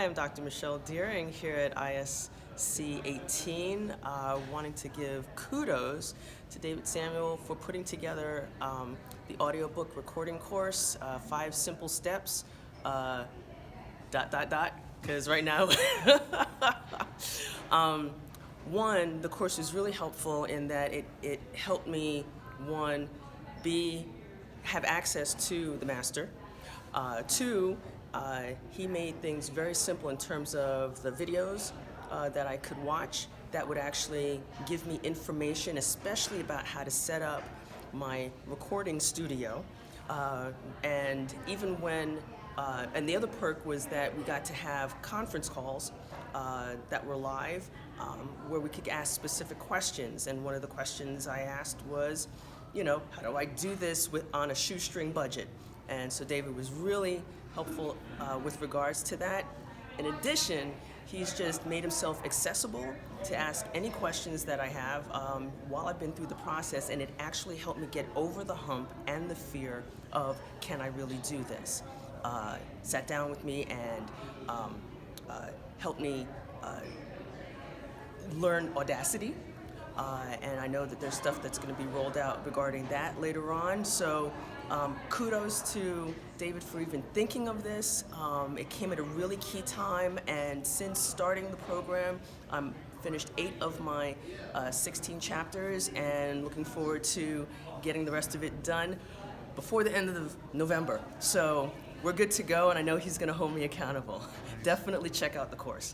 Hi, I'm Dr. Michelle Deering here at ISC 18, wanting to give kudos to David Samuel for putting together the audiobook recording course, 5 simple steps, ... because right now, one, the course was really helpful in that it helped me, one, have access to the master. Two, he made things very simple in terms of the videos that I could watch that would actually give me information, especially about how to set up my recording studio. And even when, and the other perk was that we got to have conference calls that were live where we could ask specific questions. And one of the questions I asked was, how do I do this on a shoestring budget? And so David was really helpful with regards to that. In addition, he's just made himself accessible to ask any questions that I have while I've been through the process, and it actually helped me get over the hump and the fear of, can I really do this? Sat down with me and helped me learn Audacity. And I know that there's stuff that's going to be rolled out regarding that later on. So kudos to David for even thinking of this. It came at a really key time, and since starting the program, I'm finished 8 of my 16 chapters and looking forward to getting the rest of it done before the end of November. So we're good to go, and I know he's going to hold me accountable. Definitely check out the course.